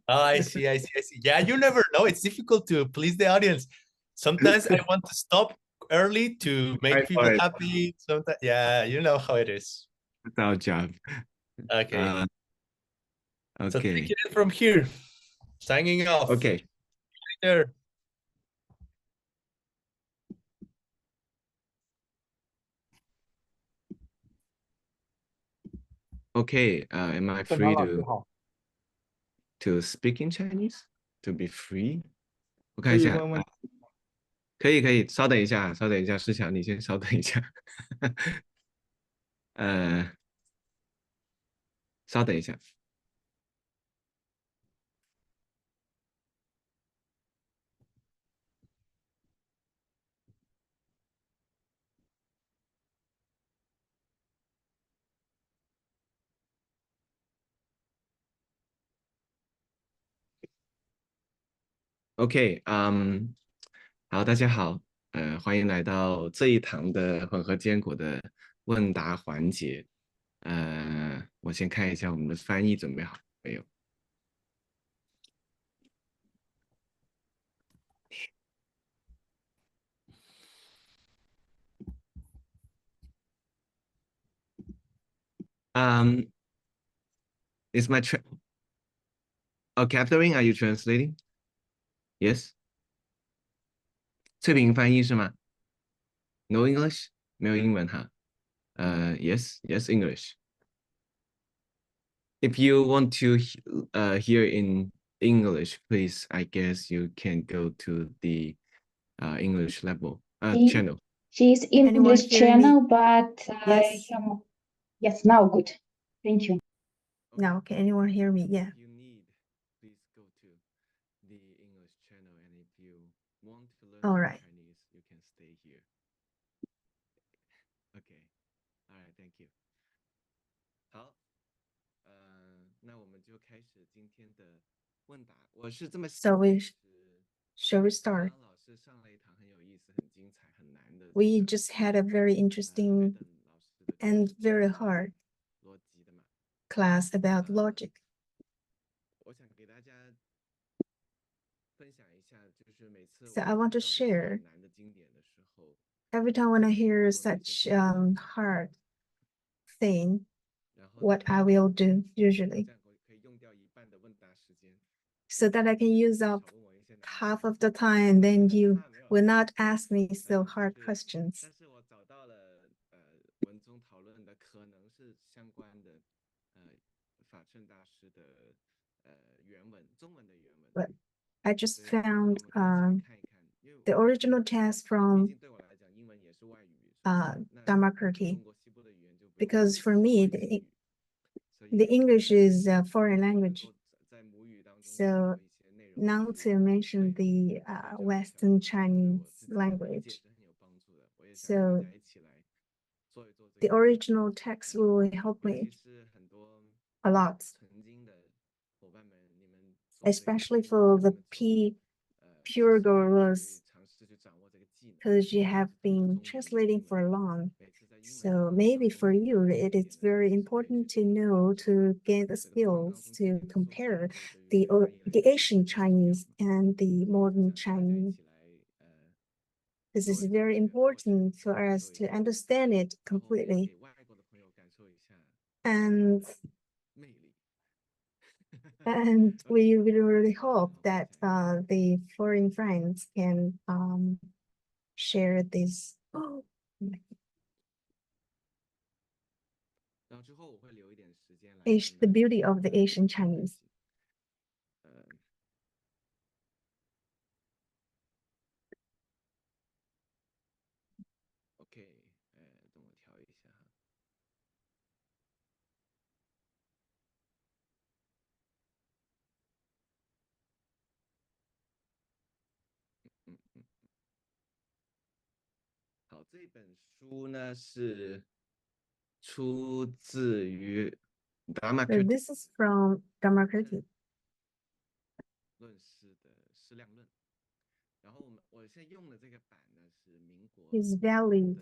Oh, I see. Yeah, you never know. It's difficult to please the audience. Sometimes I want to stop early to make people happy. Sometimes, yeah, you know how it is. It's our job. Okay. So Okay. taking it from here, signing off. Okay. Later. Okay. Am I free to speak in Chinese? To be free? 我看一下，可以，稍等一下，思强，你先稍等一下，稍等一下。OK，好，大家好，欢迎来到这一堂的混合坚果的问答环节。我先看一下我们的翻译准备好没有。Is my Catherine, are you translating? Yes. 翠屏翻译是吗 ？No English， 没有英文哈。Yes, English. If you want to hear in English, please, I guess you can go to the English level channel. She's in English channel, but yes. Yes, now good. Thank you. Now, can anyone hear me? Yeah. If you need, please go to the English channel, and if you want to learn Chinese, you can stay here. Okay. All right. Thank you. 好，那我们就开始今天的问答。我是这么 So shall we start? 老师上了一堂很有意思、很精彩、很难的。We just had a very interesting and very hard class about logic. 我想给大家分享一下，就是每次 So I want to share 难的经典的时候 every time when I hear such hard thing, what I will do usually, so that I can use up half of the time, then you will not ask me so hard questions. 但是我找到了文中讨论的可能是相关的法正大师的原文，中文的原文。 But I just found the original text from Dharmakirti, because for me the English is a foreign language. So now to mention the Western Chinese language, so the original text will help me a lot, especially for the pure gorillas, because you have been translating for long. So maybe for you, it is very important to know, to gain the skills to compare the ancient Chinese and the modern Chinese. This is very important for us to understand it completely. And we really hope that the foreign friends can share this. The beauty of the Asian Chinese. OK， 等我调一下哈。好，这本书呢是出自于 So this is from Dharmakirti. 论诗的诗量论。然后我现在用的这个版呢是民国 His value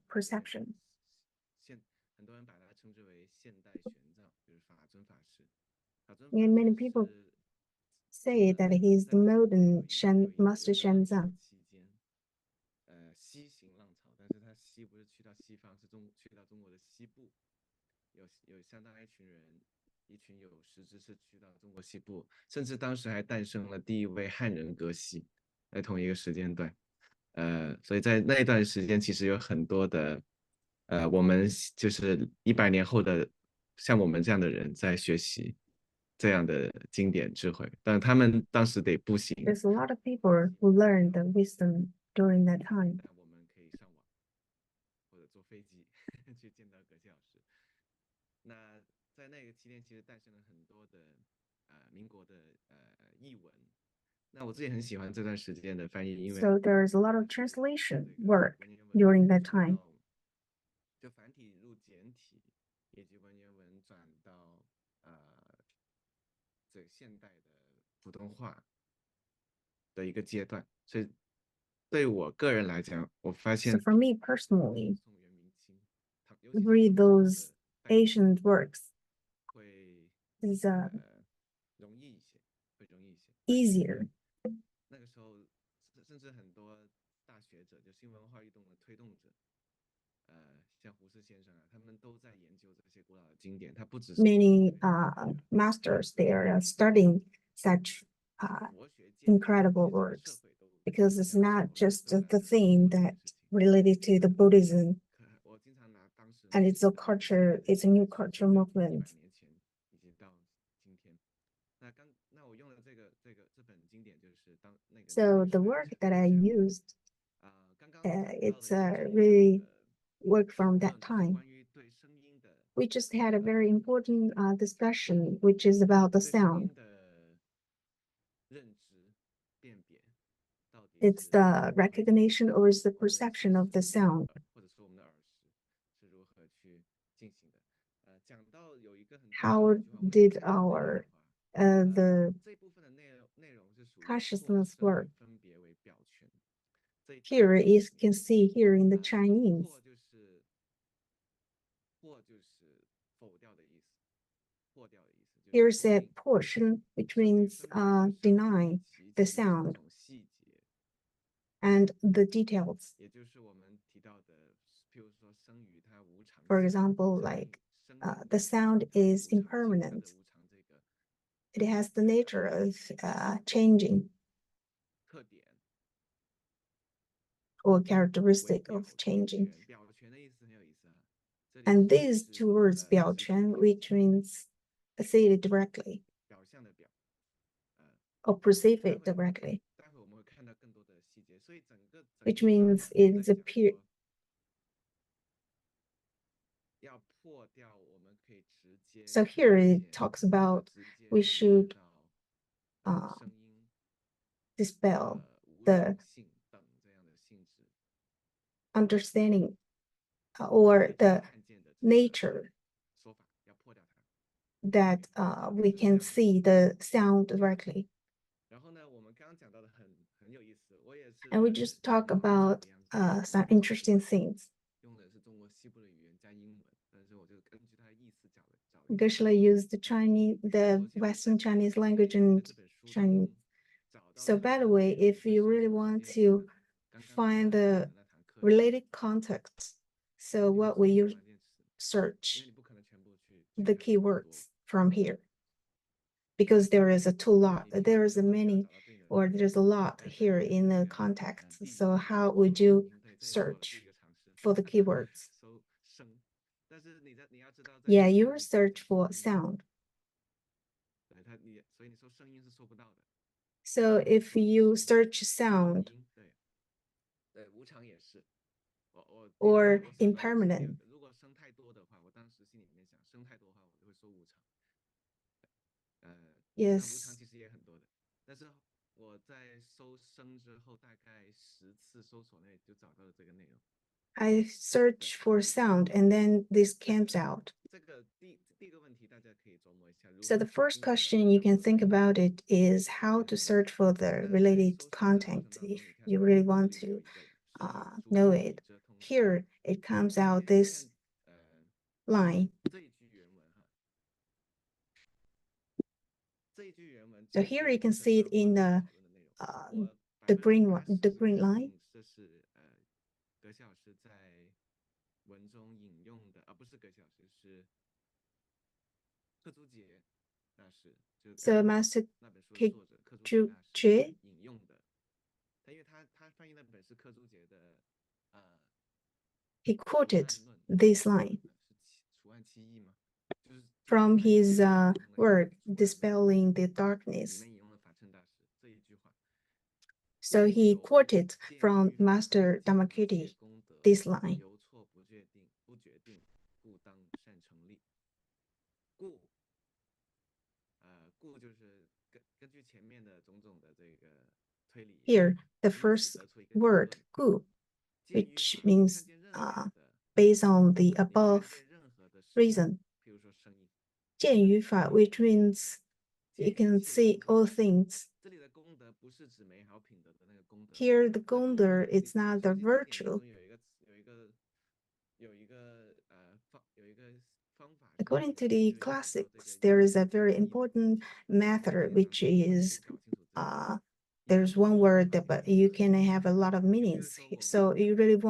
perception. 很多人把它称之为现代玄奘，就是法尊法师。And many people say that he's the modern Master Xuanzang. 西行浪潮，但是他西不是去到西方，是去到中国的西部，有相当一群人，一群有识之士去到中国西部，甚至当时还诞生了第一位汉人歌西，在同一个时间段。所以在那一段时间，其实有很多的，我们就是100年后的像我们这样的人在学习这样的经典智慧，但他们当时得步行。There's a lot of people who learned the wisdom during that time. 我们可以上网或者坐飞机去见到葛西老师。那在那个期间，其实诞生了很多的民国的译文。那我自己很喜欢这段时间的翻译，因为 So there's a lot of translation work during that time. 就繁体入简体，以及文言文转到这个现代的普通话的一个阶段，所以对我个人来讲，我发现 So for me personally, read those ancient works 会 is 容易一些，会容易一些。 easier. 那个时候，甚至很多大学者，就新文化运动的推动者，像胡适先生啊，他们都在研究这些古老的经典。他不只是 Many masters there are studying such incredible works because it's not just the theme that related to the Buddhism 我经常拿当时 and it's a culture, it's a new culture movement. 100年前已经到今天。那我用的这本经典就是当那个 So the work that I used, it's really work from that time. 关于对声音的 We just had a very important discussion, which is about the 对声 sound. 音的认知辨别，到底 It's 是 the recognition or is the perception of the sound. 或者说我们的耳识是如何去进行的。讲到有一个很 How did our the 这一部分的内容是属于 consciousness 破 work? 分别为表权。Here is can see here in the Chinese. 破就是否掉的意思，破掉的意思。 Here's a portion which means deny the sound 细节 and the details. 也就是我们提到的，譬如说声语它无常。 For example, like the sound is impermanent. It has the nature of changing 特点 or characteristic of changing. 表权的意思很有意思啊。 And these two words, 表权, which means see it directly 表象的表 or perceive it directly, 待会我们会看到更多的细节，所以整个 which means it is a pure. 要破掉，我们可以直接 So here it talks about we should 声音 dispel 无 the 性等这样的性质 understanding or the 看见的 nature 说法，要破掉它。 that we can see the sound directly. 然后呢，我们刚刚讲到的很有意思，我也是 And we just talk about some interesting things. 用的是中国西部的语言加英文，但是我就根据它的意思找了。 Geshe used the Chinese, the Western Chinese language and Chinese. So by the way, if you really want to find the related context, so what will you search the keywords from here? Because there is there's a lot here in the context. So how would you search for the keywords? Yeah, you will search for sound. So if you search sound or impermanent, yes. 但是我在搜声之后，大概10次搜索内就找到了这个内容。 I search for sound and then this comes out. 这个第一个问题大家可以琢磨一下。 So the first question you can think about it is how to search for the related content if you really want to know it. Here it comes out this line. 这一句原文哈， So here you can see it in the green one, the green line. So Master Geshe he quoted this line from his work, Dispelling the Darkness. So he quoted from Master Dharmakirti this line. Here, the first word, gu, which means based on the above reason. 见语法, which means you can see all things. Here, the gonder is not the virtue. According to the classics, there is a very important method, which is there's one word that, but you can have a lot of meanings. So you really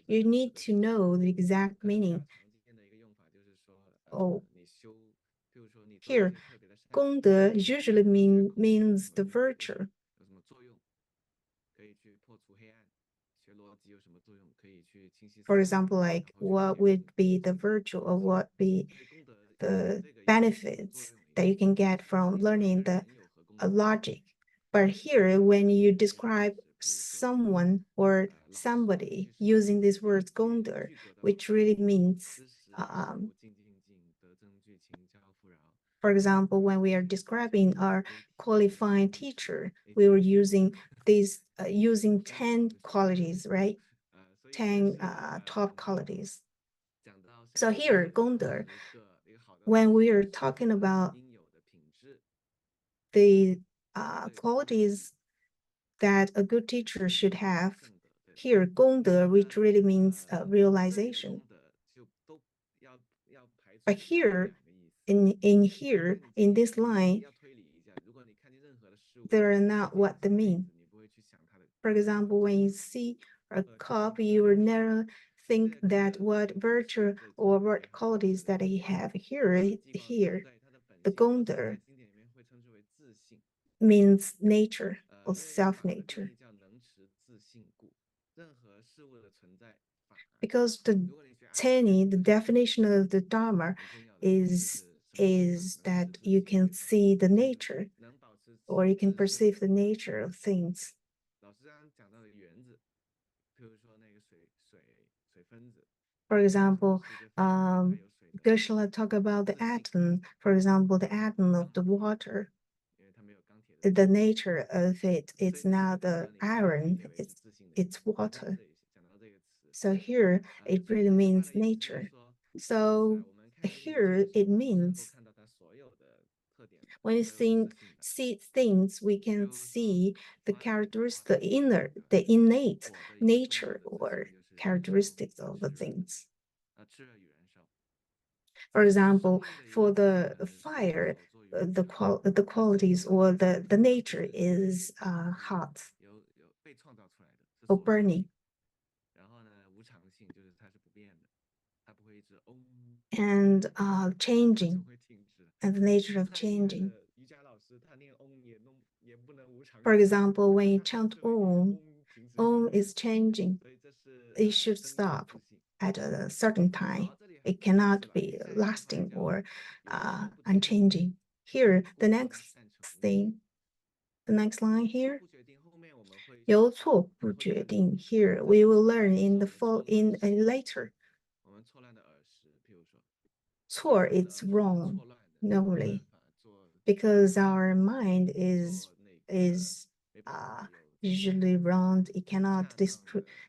you need to know the exact meaning. Oh, here, 功德 usually means the virtue. For example, like what would be the virtue or what be the benefits that you can get from learning the logic. But here, when you describe someone or somebody using this word 功德, which really means for example, when we are describing our qualifying teacher, we were using these using 10 qualities, right? 10 top qualities. So here, 功德, when we are talking about the qualities that a good teacher should have, here, 功德, which really means realization. But here, in this line, they're not what they mean. For example, when you see a cup, you will never think that what virtue or what qualities that he have. Here, the 功德 means nature or self-nature. Because the definition of the Dharma is that you can see the nature or you can perceive the nature of things. For example, Geshe talk about the atom. For example, the atom of the water. The nature of it's not the iron, it's water. So here it really means nature. So here it means when you see things, we can see the characteristic, the innate nature or characteristics of the things. For example, for the fire, the qualities or the nature is hot or burning. And changing, and the nature of changing. For example, when you chant Om is changing. It should stop at a certain time. It cannot be lasting or unchanging. Here, the next line here. 有错不决定. Here, we will learn in later. 错, it's wrong normally, because our mind is usually wrong. It cannot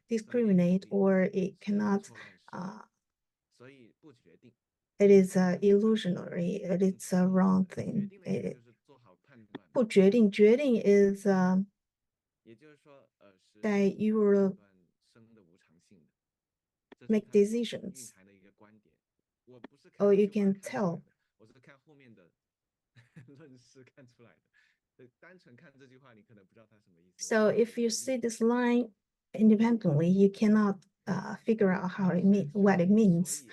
discriminate, or it cannot it is illusionary. It's a wrong thing. 不决定, 决定 is that you will make decisions, or you can tell. So if you see this line independently, you cannot figure out what it means.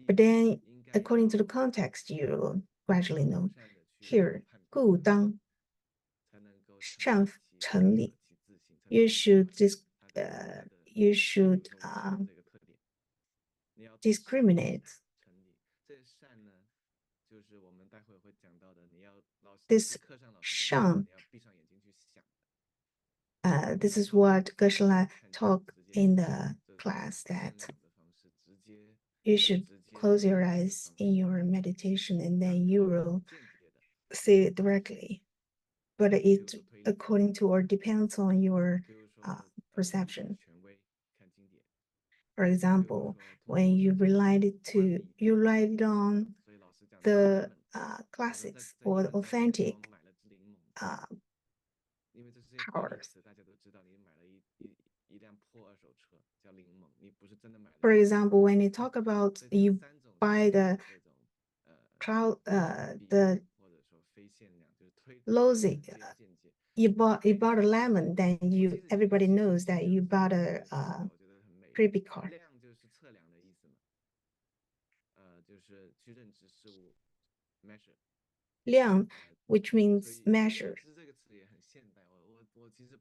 But then, according to the context, you gradually know. Here, 故当善成立. You should discriminate this 上. This is what Geshe taught in the class, that you should close your eyes in your meditation and then you will see it directly. But it according to or depends on your perception. For example, when you relied on the classics or the authentic powers. For example, when you talk about you buy the Lozi, you bought a lemon, then everybody knows that you bought a credit card. 量, which means measure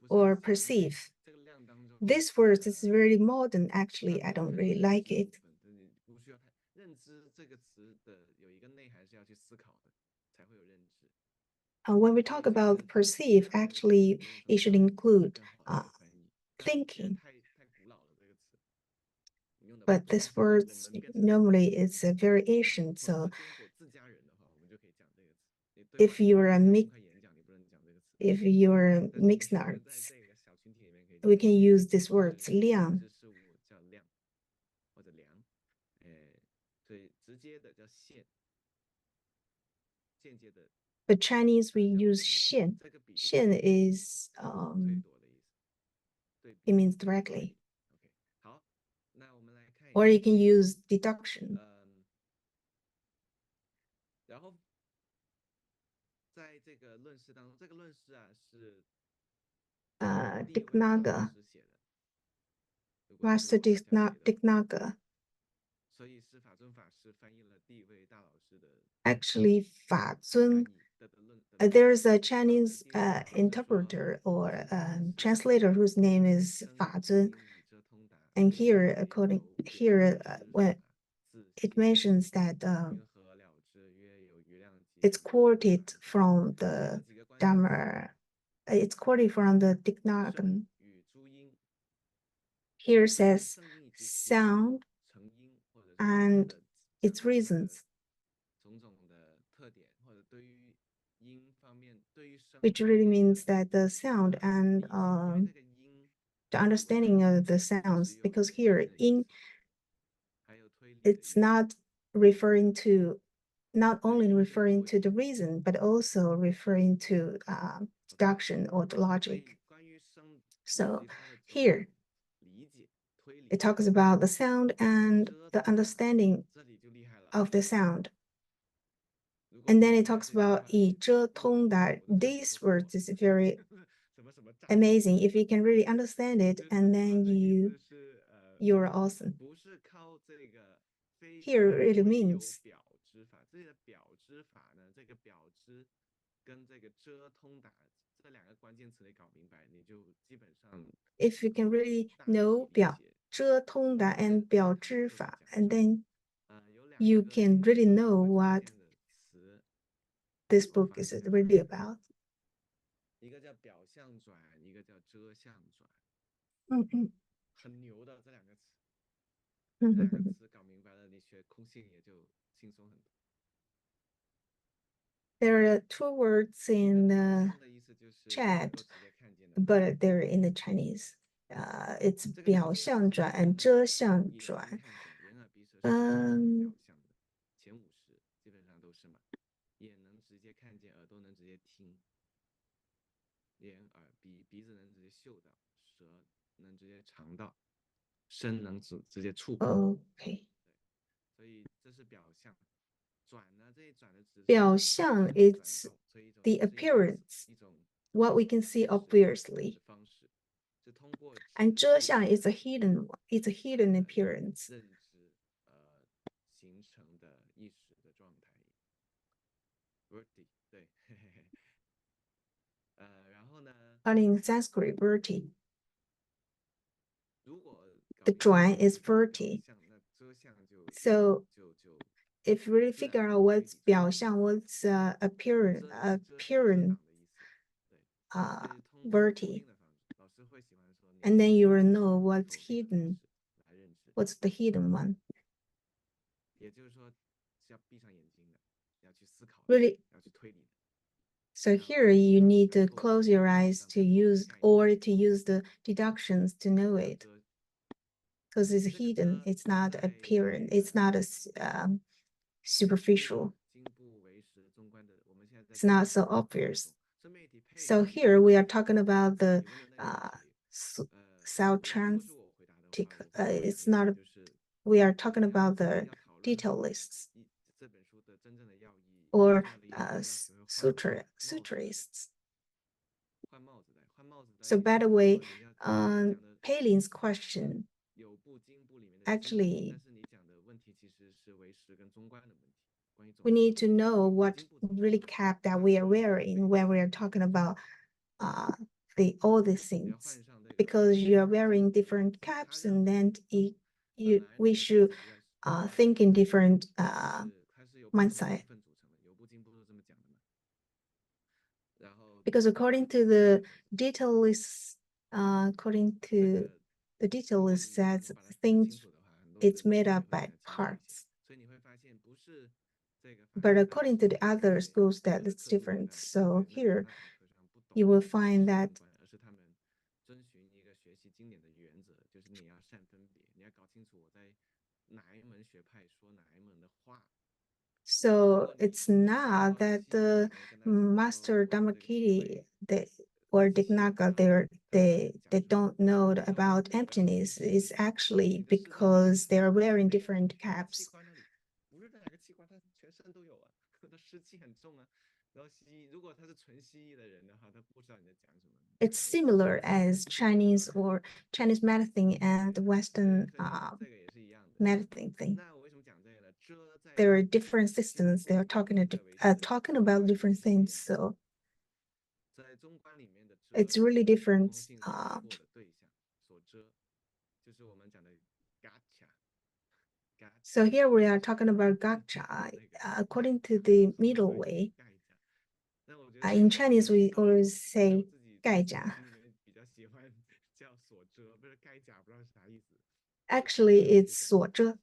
or perceive. This word is very modern. Actually, I don't really like it. When we talk about perceive, actually, it should include thinking. But this word normally is a variation. So if you're a mixed nuts, we can use this word 量. But Chinese, we use 线. 线 is it means directly. Or you can use deduction. Diknaga. Master Diknaga. Actually, 法尊. There's a Chinese interpreter or translator whose name is 法尊. And here, when it mentions that it's quoted from the Dhamma, it's quoted from the Diknagan. Here says sound and its reasons, which really means that the sound and the understanding of the sounds, because here in it's not only referring to the reason, but also referring to deduction or the logic. So here it talks about the sound and the understanding of the sound. And then it talks about 以遮通达. These words is very amazing. If you can really understand it, and then you're awesome. Here it really means if you can really know 表遮通达 and 表知法, and then you can really know what this book is really about. There are two words in the chat, but they're in the Chinese. It's 表象转 and 遮象转. Okay. 表象 it's the appearance, what we can see obviously. And 遮象 is a hidden one. It's a hidden appearance. And in Sanskrit, verti. The 转 is verti. So if we figure out what's 表象, what's appearance, verti, and then you will know what's hidden. What's the hidden one? Really. So here you need to close your eyes to use the deductions to know it. Because it's hidden, it's not apparent, it's not a superficial. It's not so obvious. So here we are talking about the South Trans. It's not. We are talking about the detail lists or suturists. So by the way, Palin's question actually we need to know what really cap that we are wearing when we are talking about all these things, because you are wearing different caps, and then we should think in different mindset. Because according to the detail list, says things it's made up by parts. But according to the other schools, that it's different. So here you will find that so it's not that the Master Dharmakirti or Dignaga they don't know about emptiness. It's actually because they're wearing different caps. It's similar as Chinese medicine and Western medicine thing. There are different systems. They are talking about different things. So it's really different. So here we are talking about gacha. According to the middle way, in Chinese we always say 盖甲. Actually, it's 锁遮.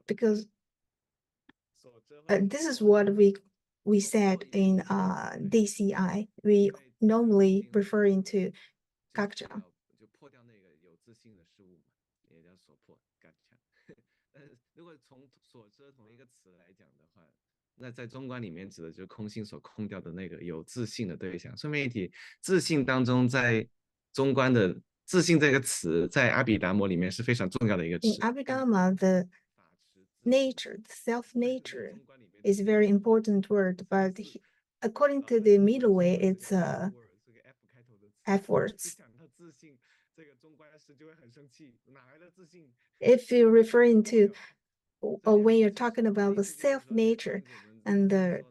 Because this is what we said in DCI. We normally referring to gacha. In Abhidhamma, the nature, the self-nature is a very important word, but according to the middle way, it's F words. If you're referring to, or when you're talking about the self-nature and the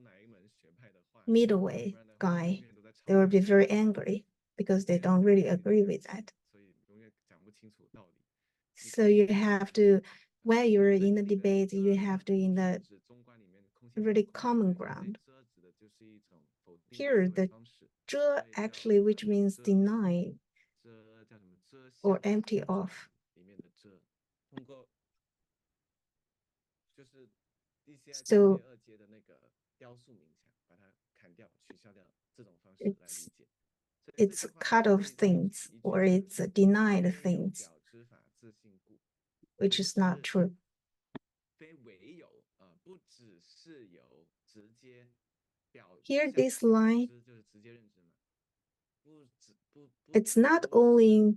middle way guy, they will be very angry because they don't really agree with that. So you have to, when you're in the debate, you have to in the really common ground. Here, the 遮 actually, which means deny or empty off. So it's cut off things or it's denied things, which is not true. Here, this line, it's not only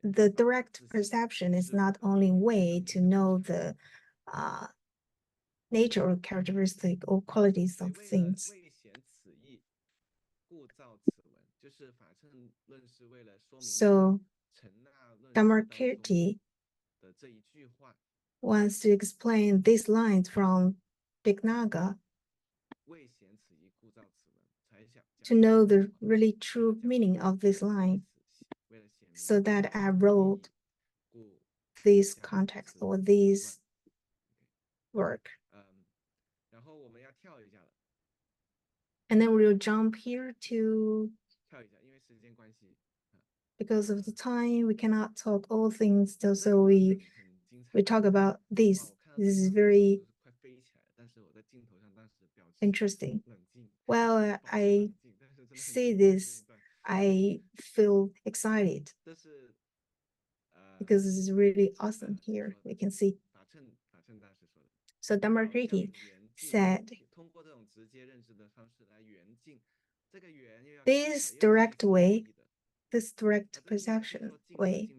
the direct perception is not only way to know the nature or characteristic or qualities of things. So Dharmakirti wants to explain these lines from Dignaga to know the really true meaning of this line, so that I wrote this context or this work. And then we'll jump here to, because of the time, we cannot talk all things, so we talk about this. This is very interesting. Well, I see this, I feel excited because this is really awesome here. We can see. So Dharmakirti said, this direct way, this direct perception way,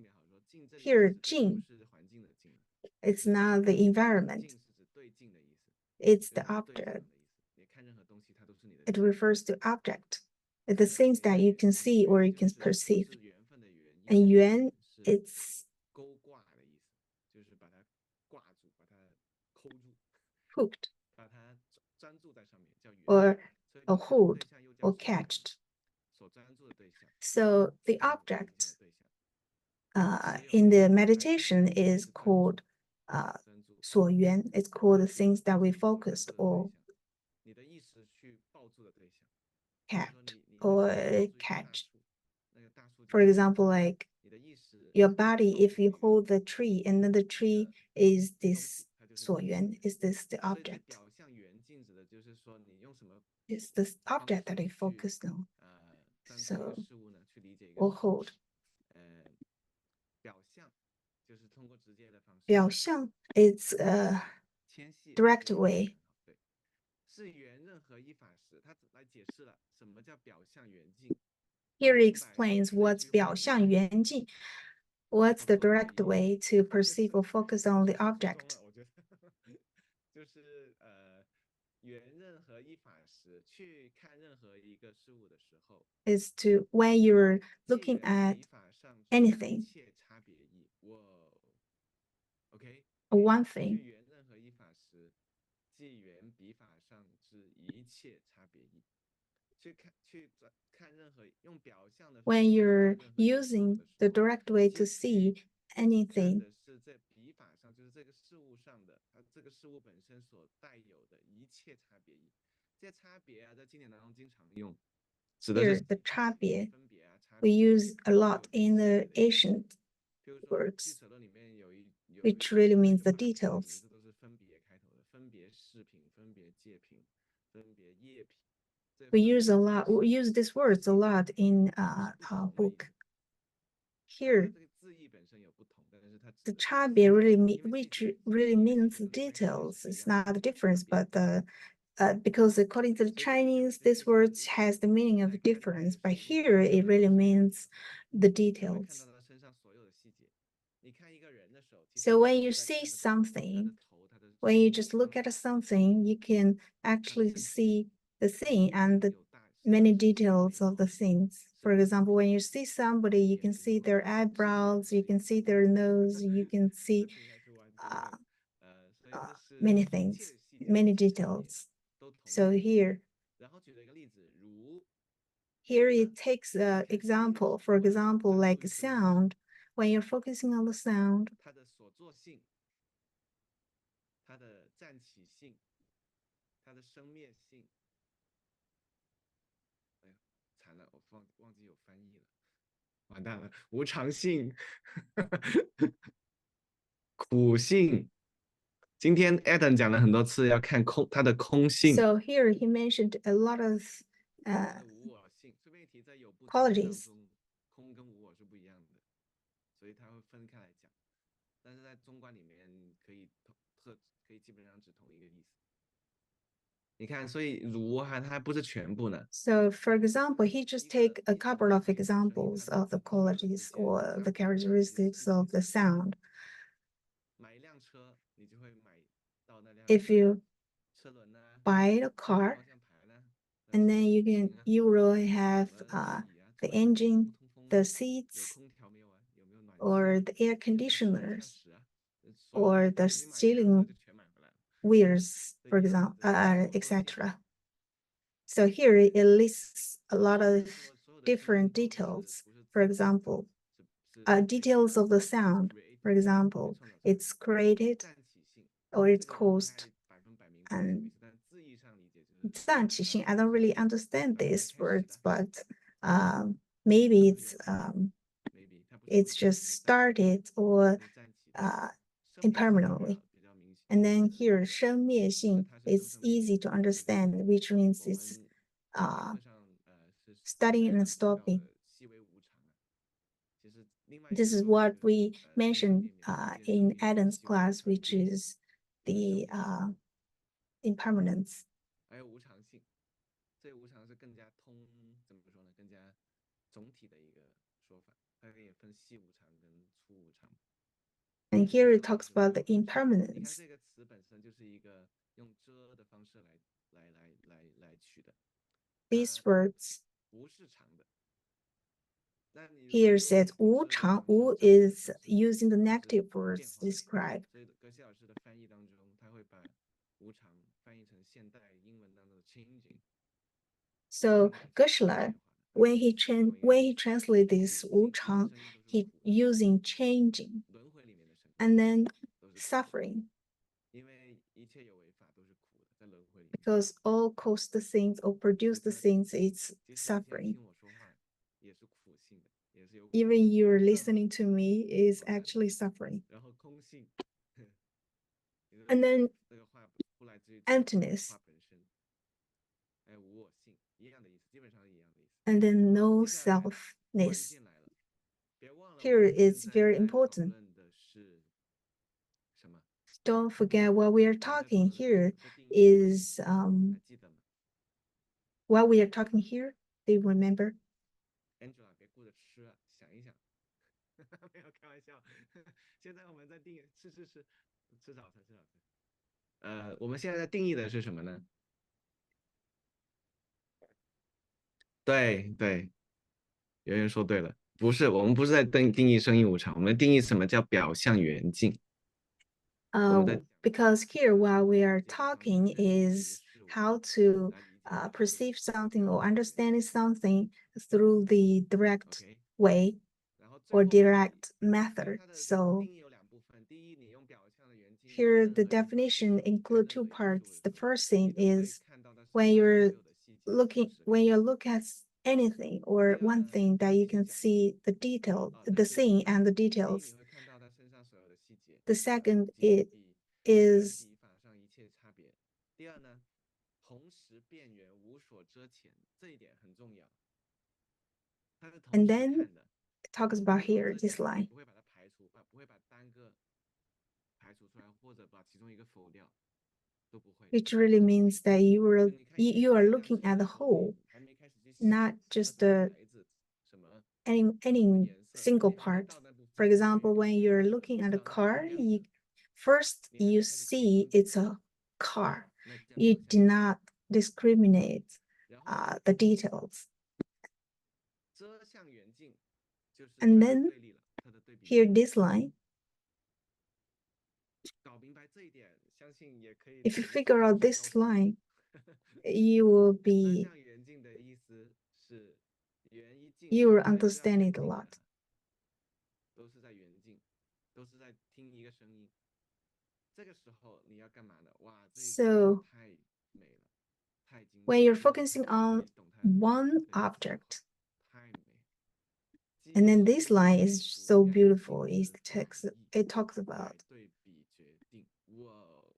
here, Jing, it's not the environment, it's the object. It refers to object, the things that you can see or you can perceive. And Yuan, it's hooked or a hold or catched. So the object in the meditation is called 所缘. It's called the things that we focused or kept or catch. For example, like your body, if you hold the tree and then the tree is this 所缘, is this the object? It's this object that you focus on. So, or hold. 表象 is a direct way. Here he explains what's 表象圆镜. What's the direct way to perceive or focus on the object? Is to when you're looking at anything, or one thing, when you're using the direct way to see anything, here the 差别 we use a lot in the ancient works, which really means the details. We use these words a lot in our book. Here, the 差别 which really means the details. It's not the difference, but because according to the Chinese, this word has the meaning of difference, but here it really means the details. So when you see something, when you just look at something, you can actually see the thing and the many details of the things. For example, when you see somebody, you can see their eyebrows, you can see their nose, you can see many things, many details. So here it takes an example. For example, like sound. When you're focusing on the sound, So here he mentioned a lot of qualities. 你看，所以如哈它不是全部呢。 So, for example, he just take a couple of examples of the qualities or the characteristics of the sound. 买一辆车，你就会买到那辆 If you 车轮呢， buy a car, 方向盘呢， and then you will have the engine, the 有 seats, 空调没有啊？有没有暖气？ or the air 有没有空调 conditioners, 室啊？ or the 你买一辆车 steering 就全买回来了。 wheels, for example, etc. So here it lists a lot of different details. For example, details of the sound. For example, its created or its caused. And 字义上理解就是 zanqixing, I don't really understand these words, but maybe maybe 它不是 it's just started or 没站起的， impermanently. 比较明显。 And then here, 生灭性, it's easy to understand, which means 我 it's 们 uh, 课上是 starting 在 and 提到 stopping. 的细微无常啊。其实另外一 This 个 is 说法 what 就是 we 随随 mentioned 便便 in 世界上 Adam's 细微无 class, 常 which is the impermanence. 还有无常性，这个无常是更加通，怎么说呢？更加总体的一个说法，它可以分细无常跟粗无常。 And here it talks about the 你看 impermanence. 这个词本身就是一个用遮的方式来取的， These words 不是常的。 那你 here 如 says 无果遮的常, 方式 wu 正面的 is 是 using the 是 negative 变 words 化的 described. 所以格西老师的翻译当中，他会把无常翻译成现代英文当中的 changing。 So Geshe, when he translated this 无常, he using changing 轮回里面的生命 and then 都是苦的， suffering, 因为一切有为法都是苦的，在轮回里面。 because all cause the things or produce the things, it's 其实你现在 suffering. 听我说话也是苦性的，也是有苦。 Even you're listening to me is actually suffering. 然后空性， And then 这个话出来自于 emptiness, 话本身，还有无我性一样的意思，基本上是一样的意思。 and then no 接下来关 selfness. 键来了，别忘了 Here 我们现 is 在 very 在讨 important. 论的是什么？ Don't forget what we are 我们在讨 talking 论的是 here 什么？这定义 is 还记得吗 what we are talking here. Do you remember? ？Angela， 别顾着吃了，想一想。没有开玩笑。现在我们在定义，吃早餐，吃早餐。我们现在在定义的是什么呢？对对，有人说对了，不是，我们不是在定义生意无常，我们定义什么叫表象圆镜。 Because here what we are talking is how to perceive something or understand something through the direct way 然后 or 最后 direct 因为 method. 它的 So 定义有两部分，第一，你用表象的圆镜 here 看 the 任何一个 definition 看 include 任 two 何一个 parts. 事 The 物， first 你 thing 都可以 is 看到它身 when 上所 you're 有的细节和实 when you look at anything or 第二 one 呢， thing 它 that you 是 can 讲 see the detail, 它 the 是 scene and the 第一， details. 你会看到它身上所有的细节， The second 基 it 底 is 笔法上一切差别。第二呢，同时变圆，无所遮掩，这一点很重要。它是同 and 时 then 看的， it talks 无 about 所 here 遮 this 掩， 你 line. 不会把它排除，不会把单个排除出来，或者把其中一个否掉，都不会。 Which really means that you 就你看一 you are 辆 looking 车 at the 的时候， whole, 你还没开始去细 not 它 just 什么 the 牌子，什么 any 颜色， single 你还没 part. 到那步 For 就不会 example, when 你 you're 还 looking 不 at 知 a 道那是什 car, 么样 you 子， first 你还没 you 开始构 see 思， it's a car. 那叫 You 表 do 象圆镜。 not discriminate 然后呢， the details. 遮像圆镜就是 And 它的 then 对立了，它的对比。 here this line, 搞明白这一点，相信也可以 if you 成 figure out 高 this 手。 line, you will 遮 be 像圆镜的意思是圆一镜 you will 上来都要 understand 看 it a 镜 lot. 的，都是在圆镜，都是在听一个声音。这个时候你要干嘛呢？哇，这一张 So 太美了，太精彩 when you're 了， focusing 因为 on 你懂它 one 对， object, 太美。 and then 既 this 是 line 解 is 除 so 感 beautiful 性 is 的 the text 差异， it talks 来 about. 对比决定。哇哦，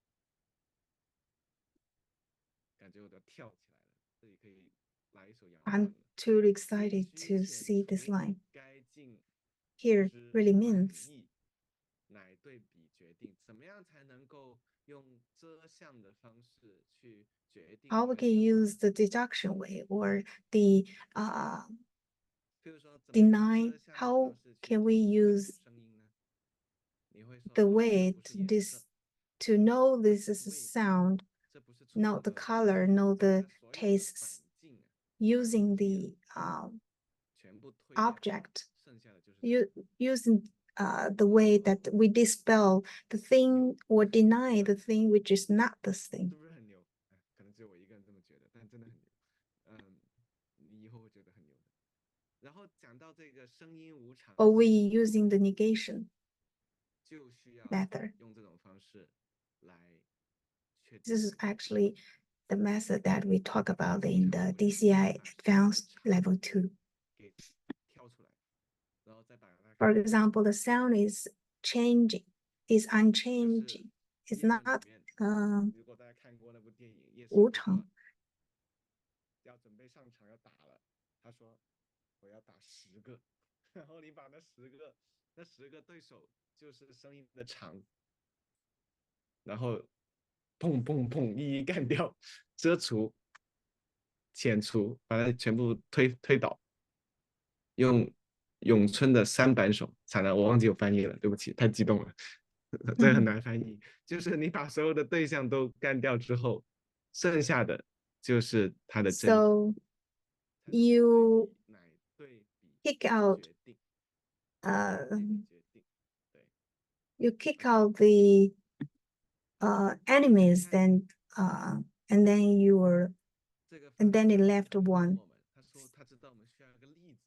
感觉我都要跳起来了，这里可以来一首摇滚 I'm 了。 too 必 excited 须 to 遣 see this 除 line. 该镜 Here 之 really 反 means 义，乃对 How we can use the deduction way or the deny? How can we use the way to know this is a sound, know the color, know the tastes, using the object, using the way that we dispel the thing or deny the thing which is not this thing. Or we using the negation method. This is actually the method that we talk about in the DCI Advanced Level 2. For example, the sound is changing, is unchanging, it's not 无常。然后你把那10个对手就是声音的长，然后砰砰砰一一干掉，遮除、遣除，把它全部推倒，用咏春的3板手，惨了，我忘记有翻译了，对不起，太激动了，这很难翻译。就是你把所有的对象都干掉之后，剩下的就是他的真。So you kick out you kick out the enemies, then and then it left one. 他说他知道我们需要一个例子，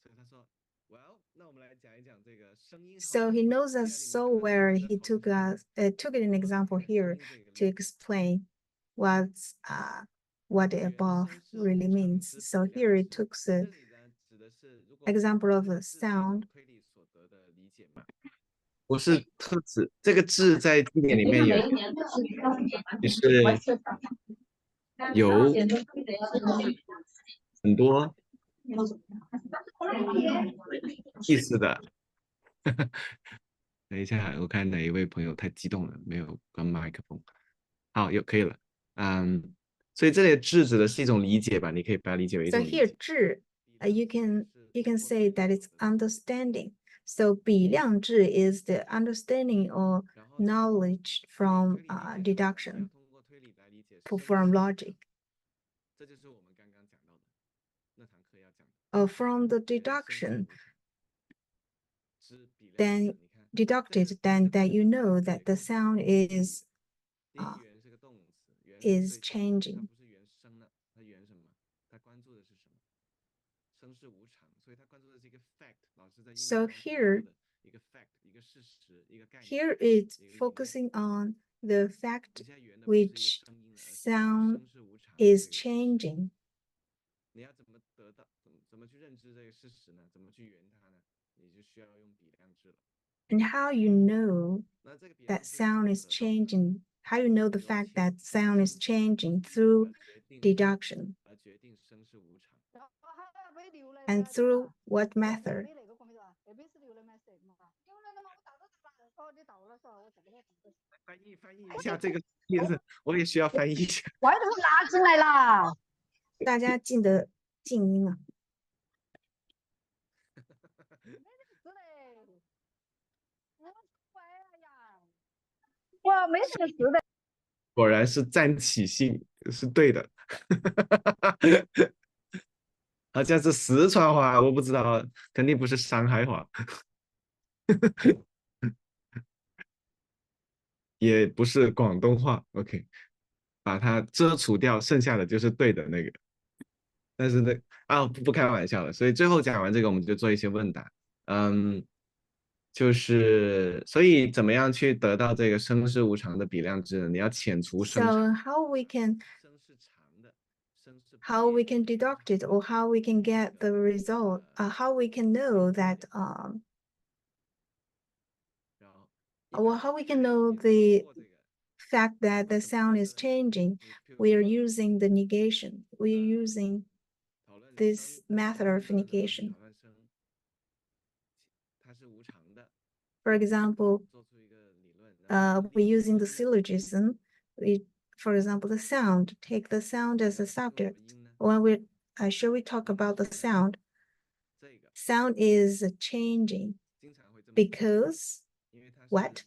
所以他说 ，Well， 那我们来讲一讲这个声音。So he knows us so well. He took an example here to explain what the above really means. So here it took the example of a sound. 不是特指这个字在字典里面也是有很多意思的。等一下，我看哪一位朋友太激动了，没有关麦克风。好，可以了。所以这里的智指的是一种理解吧，你可以把它理解为一种 So 理解。 here 智 you can say that it's understanding. So 比量智 is the understanding or knowledge from deduction, from logic. 这就是我们刚刚讲到的那堂课要讲的。From the deduction, then deducted, then that you know that the sound is changing. 它不是原声了，它原什么？它关注的是什么？声是无常，所以它关注的是一个 fact。老师在 So here, 一个 fact， 一个事实，一个概念。Here it's focusing on the fact which sound is changing. 你要怎么得到？怎么去认知这个事实呢？怎么去圆它呢？你就需要用比量制了。 And how you know that sound is changing? How you know the fact that sound is changing through deduction? And through what method? 翻译一下这个意思，我也需要翻译一下。我都拿进来了。大家记得静音啊。哇，没这个词的。果然是占起性是对的。好像是四川话，我不知道，肯定不是上海话。也不是广东话 ，OK， 把它遮除掉，剩下的就是对的那个。但是不开玩笑了，所以最后讲完这个，我们就做一些问答。就是所以怎么样去得到这个声是无常的比量制呢？你要遣除声。So how we can deduct it, or how we can get the result, how we can know that or how we can know the fact that the sound is changing. We are using the negation. We are using this method of negation. For example, we're using the syllogism. For example, the sound. Take the sound as a subject. When shall we talk about the sound? Sound is changing because what?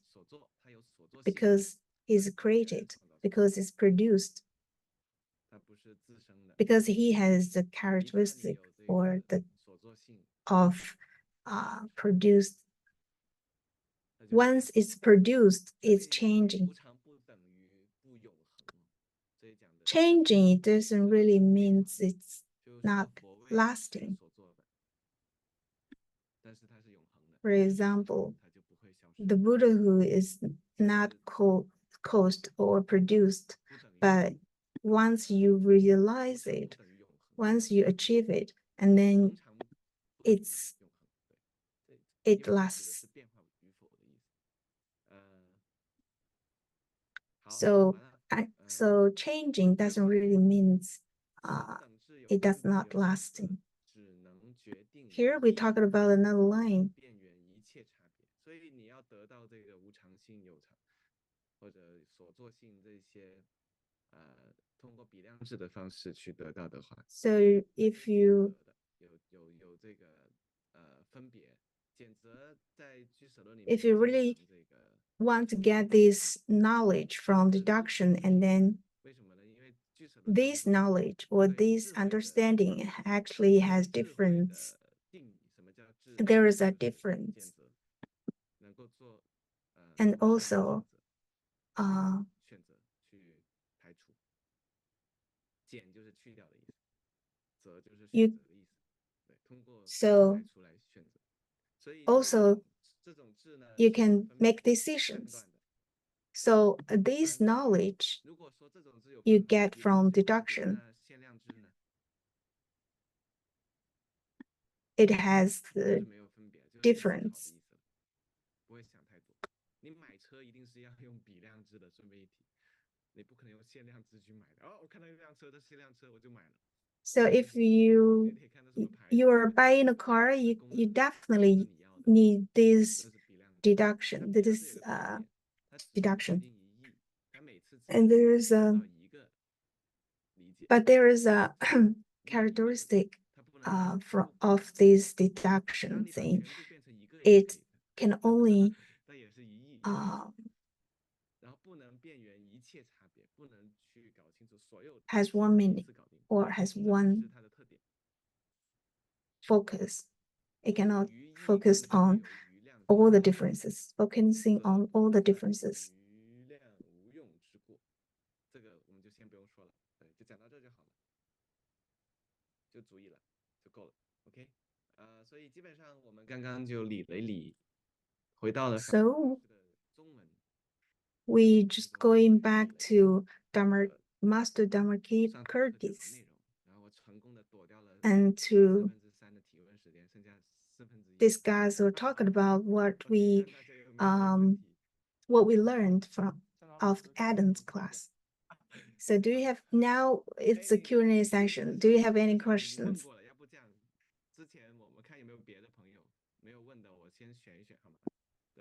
Because it's created, because it's produced, because he has the characteristic or the of produced. Once it's produced, it's changing. Changing doesn't really mean it's not lasting. For example, the Buddhahood is not caused or produced, but once you realize it, once you achieve it, and then it lasts. So changing doesn't really mean it does not lasting. Here we're talking about another line. So if you really want to get this knowledge from deduction, and then this knowledge or this understanding actually has difference. There is a difference. And also, you can make decisions. So this knowledge you get from deduction, it has the difference. So if you are buying a car, you definitely need this deduction. Deduction. And there is a characteristic of this deduction thing. It can only has one meaning or has one focus. It cannot focus on all the differences, focusing on all the differences. So we just going back to Master Curtis and to discuss or talk about what we learned of Adam's class. So do you have, now it's a Q&A session. Do you have any questions?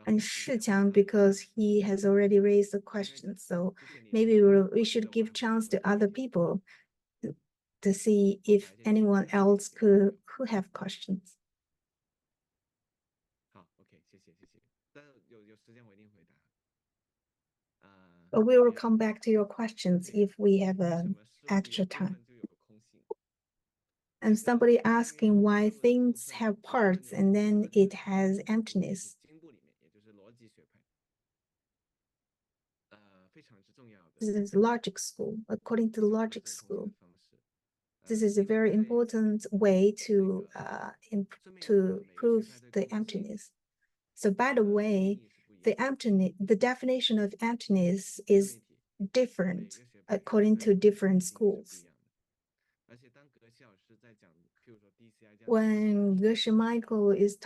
And Shiqiang, because he has already raised the question, so maybe we should give chance to other people to see if anyone else who have questions. But we will come back to your questions if we have extra time. And somebody asking why things have parts and then it has emptiness. This is logic school. According to logic school, this is a very important way to prove the emptiness. So by the way, the definition of emptiness is different according to different schools. When Geshe Michael is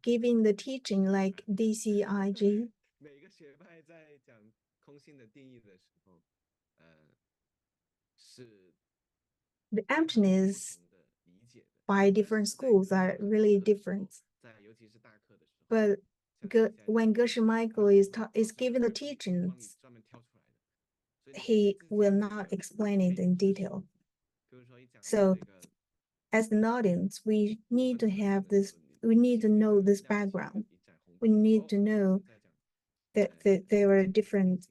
giving the teaching like DCIG, the emptiness by different schools are really different. but when Geshe Michael is giving the teachings, he will not explain it in detail. So as an audience, we need to have this, we need to know this background. We need to know that there are different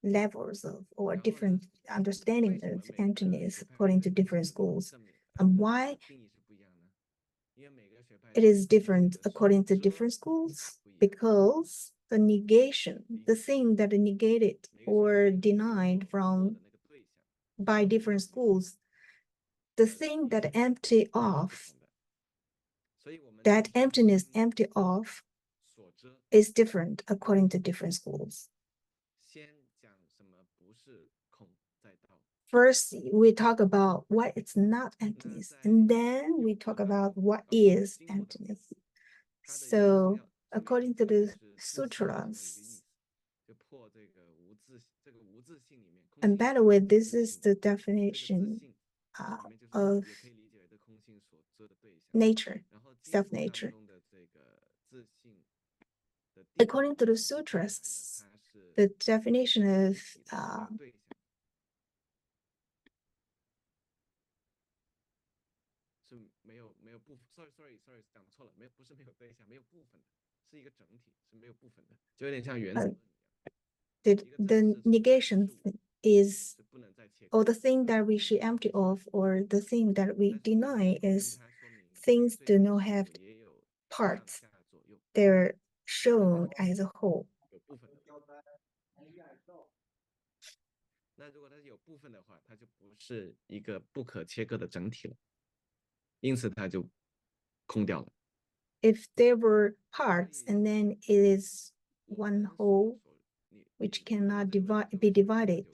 levels of or different understanding of emptiness according to different schools. And why it is different according to different schools? Because the negation, the thing that is negated or denied by different schools, the thing that empty off, that emptiness empty off is different according to different schools. First, we talk about what it's not emptiness, and then we talk about what is emptiness. So according to the sutras, and by the way, this is the definition of nature, self-nature. According to the sutras, the definition of the negation is, or the thing that we should empty off, or the thing that we deny is things do not have parts. They're shown as a whole. If there were parts and then it is one whole which cannot be divided.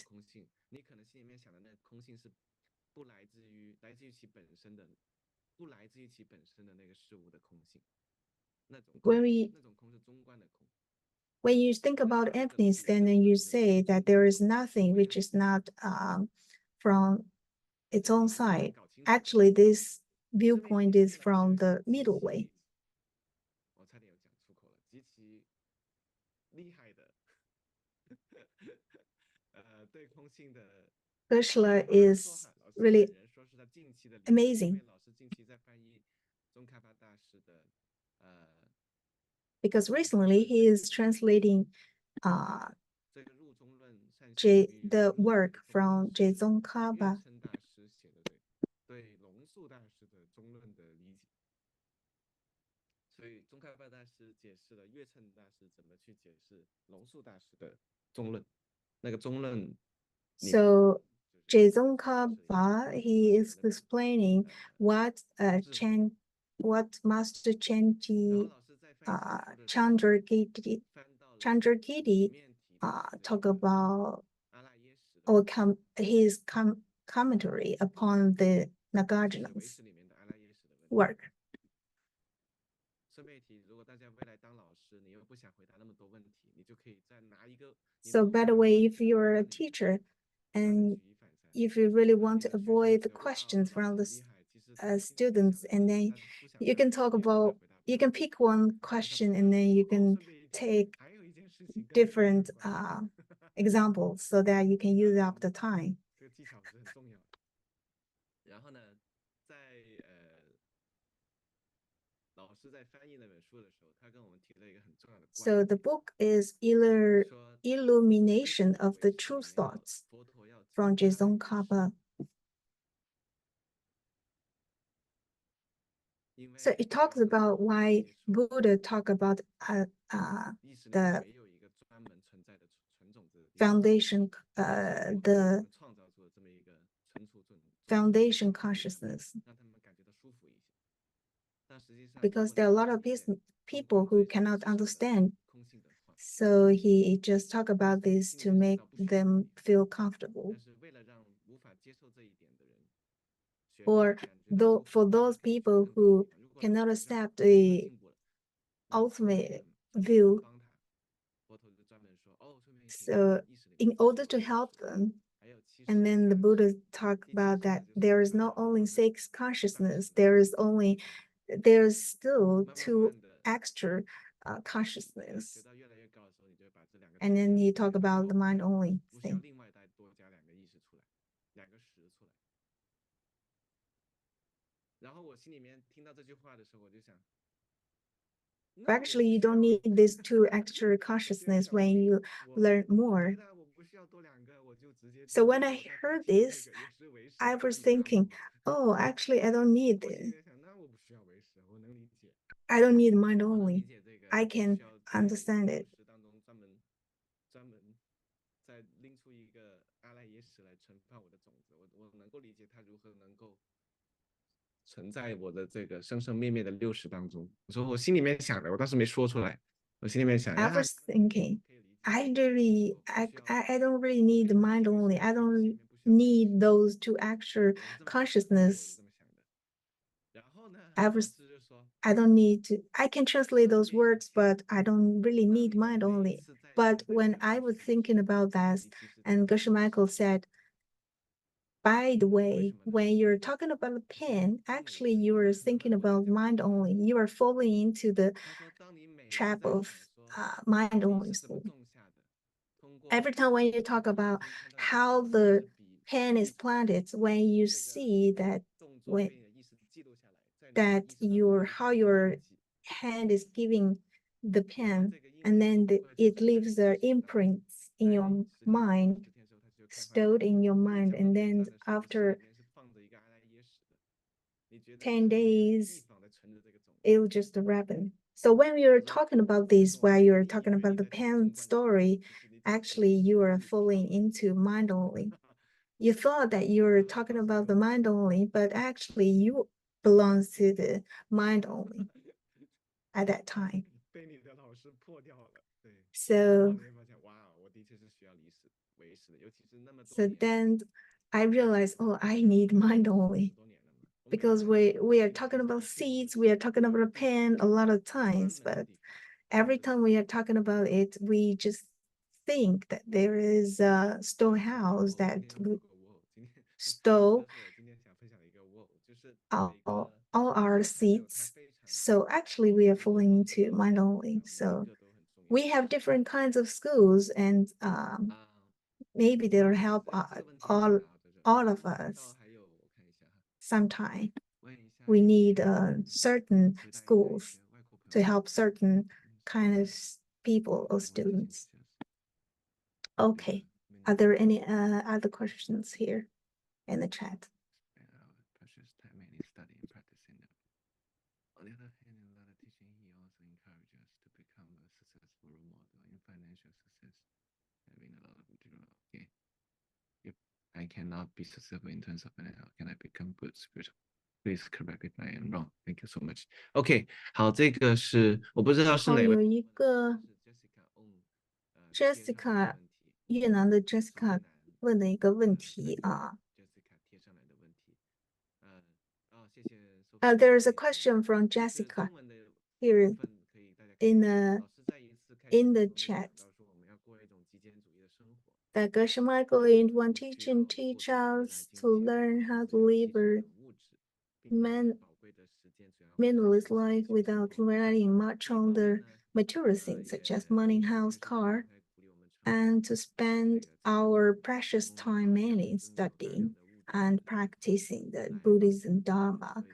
When you think about emptiness, then you say that there is nothing which is not from its own side. Actually, this viewpoint is from the middle way. Geshe is really amazing because recently he is translating the work from Geshe Michael. So Geshe Michael, he is explaining what Master Chenji Chandrakirti talk about, or his commentary upon the Nagarjuna's work. So by the way, if you're a teacher and if you really want to avoid the questions from the students, and then you can talk about, you can pick one question and then you can take different examples so that you can use up the time. So the book is Illumination of the True Thoughts from Geshe Michael. So it talks about why Buddha talk about the foundation, the foundation consciousness, because there are a lot of people who cannot understand. So he just talk about this to make them feel comfortable. Or for those people who cannot accept the ultimate view, so in order to help them, and then the Buddha talked about that there is not only 6 consciousness, there's still 2 extra consciousness. And then he talked about the mind only thing. But actually, you don't need these two extra consciousness when you learn more. So when I heard this, I was thinking, oh, actually, I don't need it. I don't need mind only. I can understand it. I was thinking, I don't really need the mind only. I don't need those two extra consciousness. I don't need to, I can translate those words, but I don't really need mind only. But when I was thinking about that, and Geshe Michael said, by the way, when you're talking about a pen, actually you are thinking about mind only. You are falling into the trap of mind only school. Every time when you talk about how the pen is planted, when you see that how your hand is giving the pen, and then it leaves the imprints in your mind, stored in your mind, and then after 10 days, it'll just ripen. So when you're talking about this, while you're talking about the pen story, actually you are falling into mind only. You thought that you were talking about the mind only, but actually you belongs to the mind only at that time. So then I realized, oh, I need mind only, because we are talking about seeds, we are talking about a pen a lot of times, but every time we are talking about it, we just think that there is a storehouse that store all our seeds. So actually we are falling into mind only. So we have different kinds of schools, and maybe they'll help all of us sometime. We need certain schools to help certain kind of people or students. Okay, are there any other questions here in the chat? On the other hand, in a lot of teaching, he also encourages us to become a successful role model in financial success, having a lot of material. Okay, if I cannot be successful in terms of financial, can I become good spiritual? Please correct if I am wrong. Thank you so much. OK， 好，这个是我不知道是哪位。有一个 Jessica 越南的 Jessica 问的一个问题啊。There is a question from Jessica here in the chat. That Geshe Michael in one teaching teach us to learn how to live a minimalist life without relying much on the material things such as money, house, car, and to spend our precious time mainly studying and practicing the Buddhism Dharma.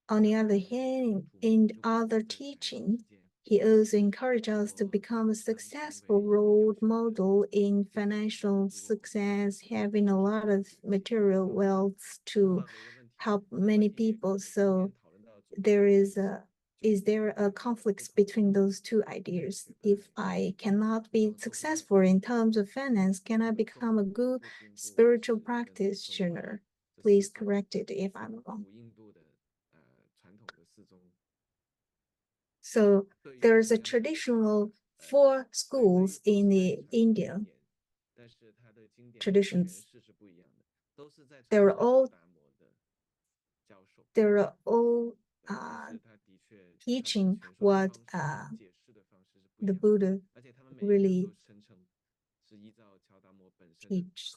On the other hand, in other teaching, he also encouraged us to become a successful role model in financial success, having a lot of material wealth to help many people. So is there a conflict between those two ideas? If I cannot be successful in terms of finance, can I become a good spiritual practitioner? Please correct it if I'm wrong. So there's a traditional 4 schools in the Indian traditions. They're all teaching what the Buddha really teach.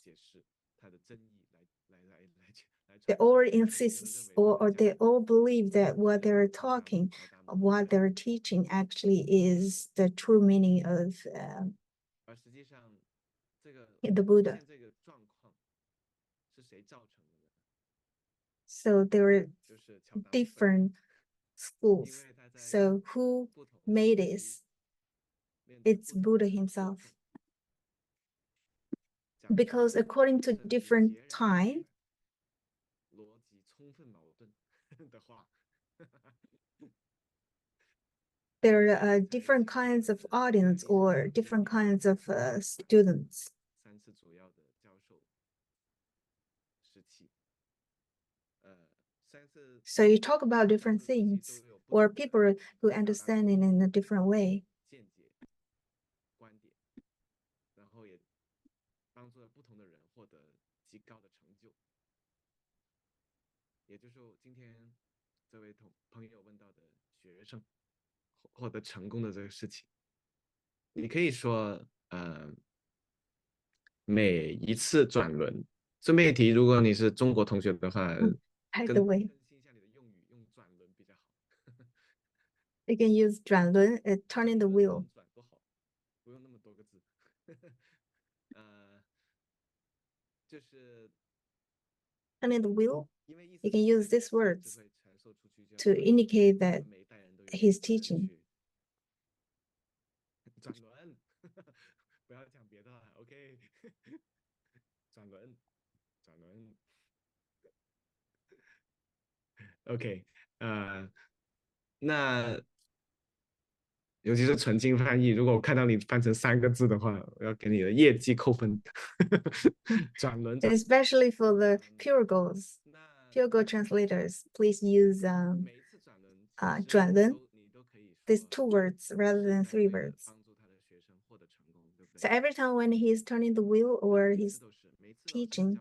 they all insist or they all believe that what they're talking, what they're teaching actually is the true meaning of the Buddha. So there are different schools. So who made this? It's Buddha himself. Because according to different time, there are different kinds of audience or different kinds of students. So you talk about different things or people who understand it in a different way.每一次转轮，顺便一提，如果你是中国同学的话， By the way, you can use 转轮, turning the wheel. Turning the wheel, you can use these words to indicate that he's teaching. OK， 那尤其是纯金翻译，如果我看到你翻成3个字的话，我要给你的业绩扣分。转轮 Especially for the pure gold translators, please use 转轮, these 2 words rather than 3 words. So every time when he's turning the wheel or he's teaching,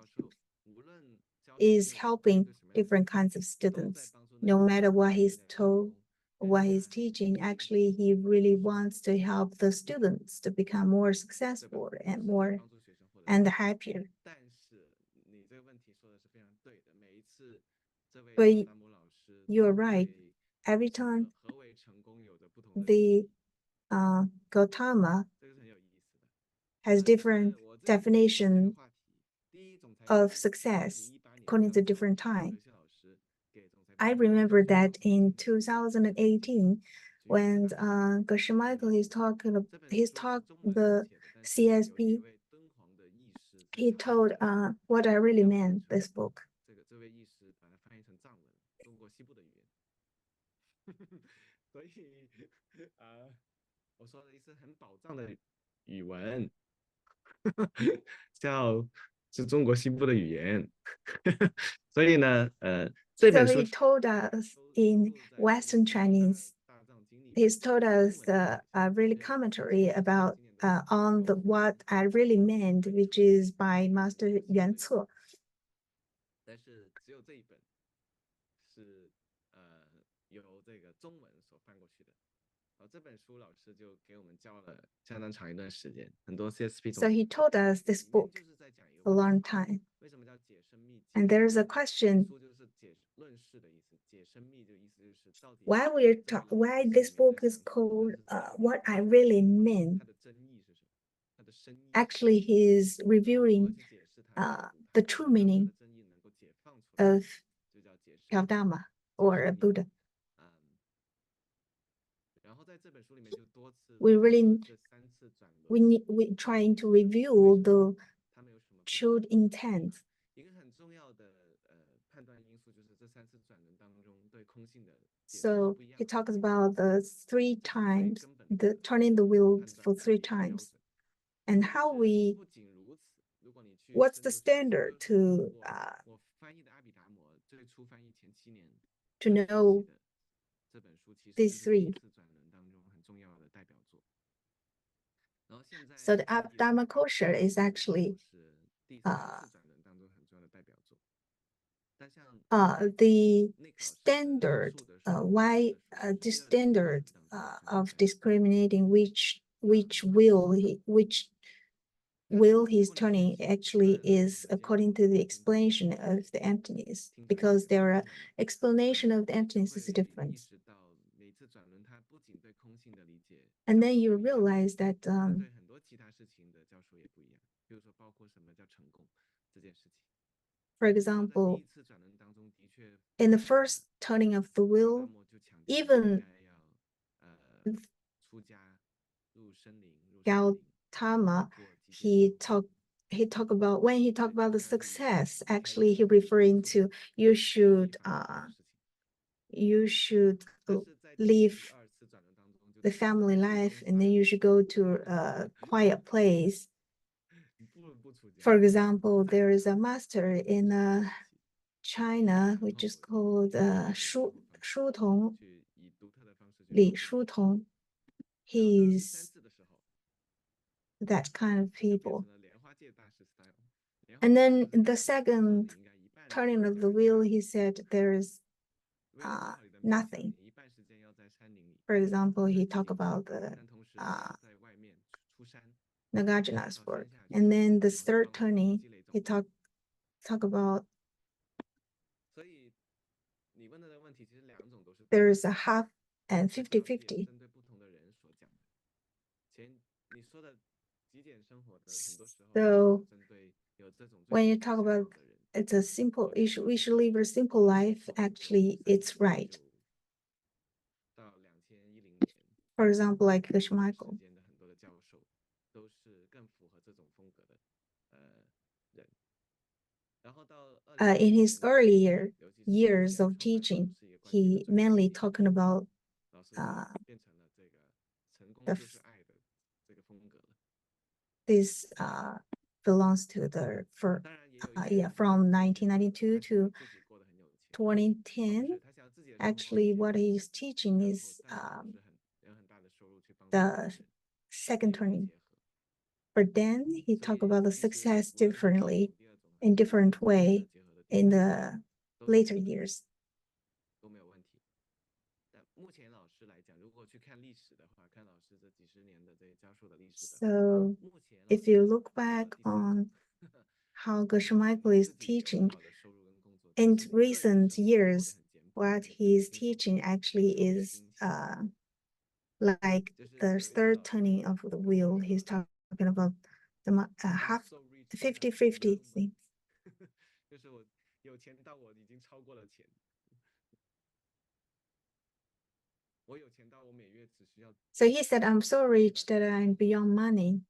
is helping different kinds of students. No matter what he's told, what he's teaching, actually he really wants to help the students to become more successful and happier. But you're right. Every time the Gautama has different definition of success according to different time. I remember that in 2018, when Geshe Michael he's taught the CSP, he told what I really meant this book. 所以我说的是很宝藏的语文，是中国西部的语言。所以呢，这本 So 书 he told us in Western Chinese, he's told us a really commentary about on what I really meant, which is by Master Yuan Ce. 但是只有这一本是由这个中文所翻过去的。这本书老师就给我们教了相当长一段时间，很多 CSP So he told us this book a long time. And there's a question why this book is called What I Really Meant. Actually, he's reviewing the true meaning of Gautama or Buddha. We trying to review the true intent. So he talks about the 3 times, the turning the wheel for 3 times, and what's the standard to know these 3. So the Abhidharma kosher is actually the standard, the standard of discriminating which wheel he's turning actually is according to the explanation of the entities, because their explanation of the entities is different. And then you realize that for example, in the first turning of the wheel, even Gautama, he talked about, when he talked about the success, actually he referring to you should live the family life, and then you should go to a quiet place. For example, there is a master in China which is called Li Shutong. He's that kind of people. And then the second turning of the wheel, he said there's nothing. For example, he talked about the Nagarjuna's work. And then the third turning, he talk about there's a half and 50-50. So when you talk about it's a simple issue, we should live a simple life, actually it's right. For example, like Geshe Michael. In his earlier years of teaching, he mainly talking about this belongs to the from 1992 to 2010. Actually, what he's teaching is the second turning. But then he talked about the success differently, in different way in the later years. So if you look back on how Geshe Michael is teaching, in recent years, what he's teaching actually is like the third turning of the wheel. He's talking about the half 50-50 thing. So he said, I'm so rich that I'm beyond money.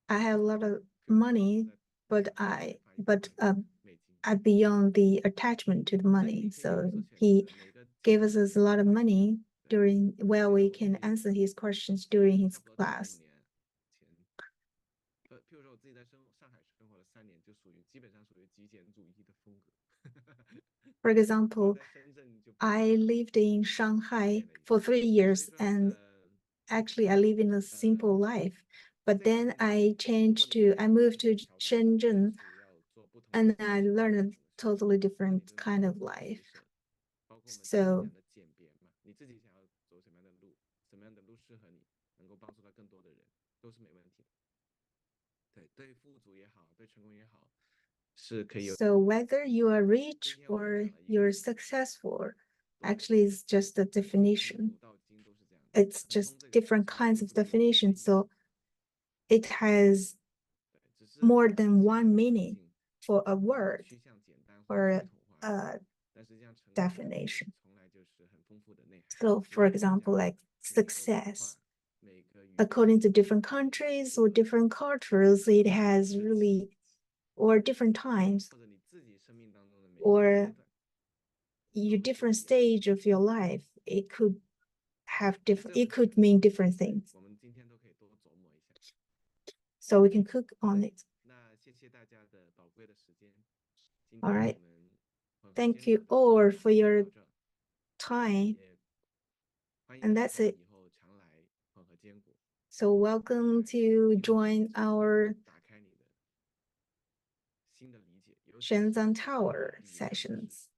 I have a lot of money, but I beyond the attachment to the money. So he gave us a lot of money during where we can answer his questions during his class. For example, I lived in Shanghai for 3 years, and actually I live in a simple life. But then I moved to Shenzhen, and I learned a totally different kind of life. So whether you are rich or you're successful, actually is just a definition. It's just different kinds of definitions. So it has more than one meaning for a word or a definition. So for example, like success, according to different countries or different cultures, it has really, or different times, or your different stage of your life, it could mean different things. So we can cook on it. All right. Thank you all for your time. And that's it. So welcome to join our Xuanzang Tower sessions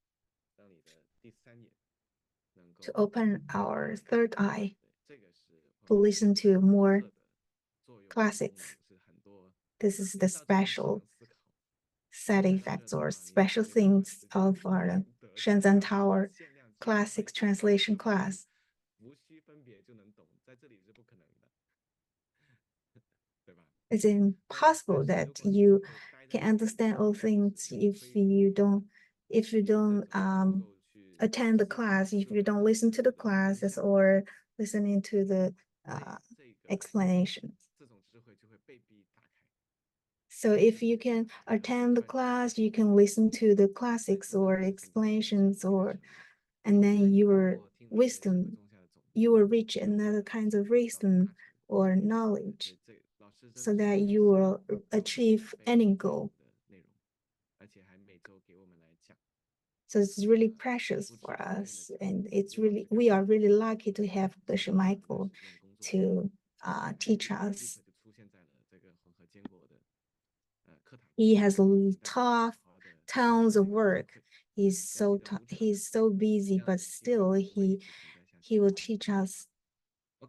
to open our third eye. to listen to more classics. This is the special side effects or special things of our Xuanzang Tower Classics Translation class. It's impossible that you can understand all things if you don't attend the class, if you don't listen to the classes or listening to the explanations. So if you can attend the class, you can listen to the classics or explanations, and then your wisdom, you will reach another kinds of wisdom or knowledge, so that you will achieve any goal. So it's really precious for us, and we are really lucky to have Geshe Michael to teach us. He has tons of work. He's so busy, but still he will teach us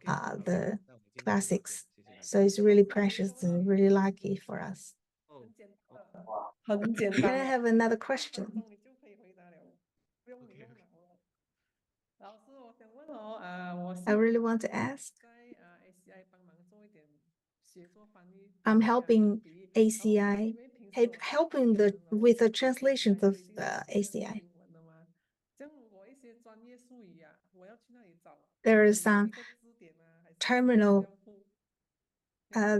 the classics. So it's really precious and really lucky for us. Can I have another question? I really want to ask. I'm helping ACI, helping with the translations of ACI. There is some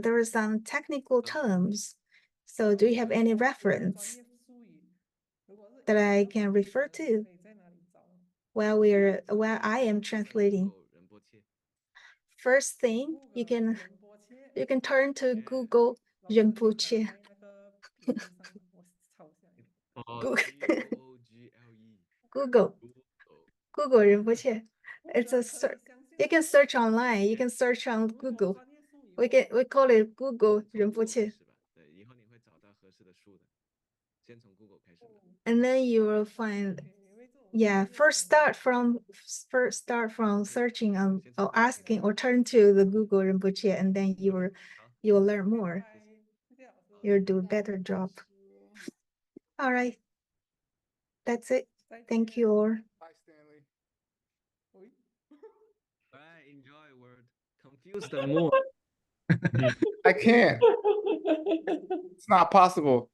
there are some technical terms. So do you have any reference that I can refer to while I am translating? First thing, you can turn to Google Rinpoche. Google Rinpoche. It's a search. You can search online. You can search on Google. We call it Google Rinpoche. And then you will find, first start from searching or asking or turn to the Google Rinpoche, and then you will learn more. You'll do a better job. All right. That's it. Thank you all. Bye, Stanley. Enjoy word. Confuse them more. I can't. It's not possible.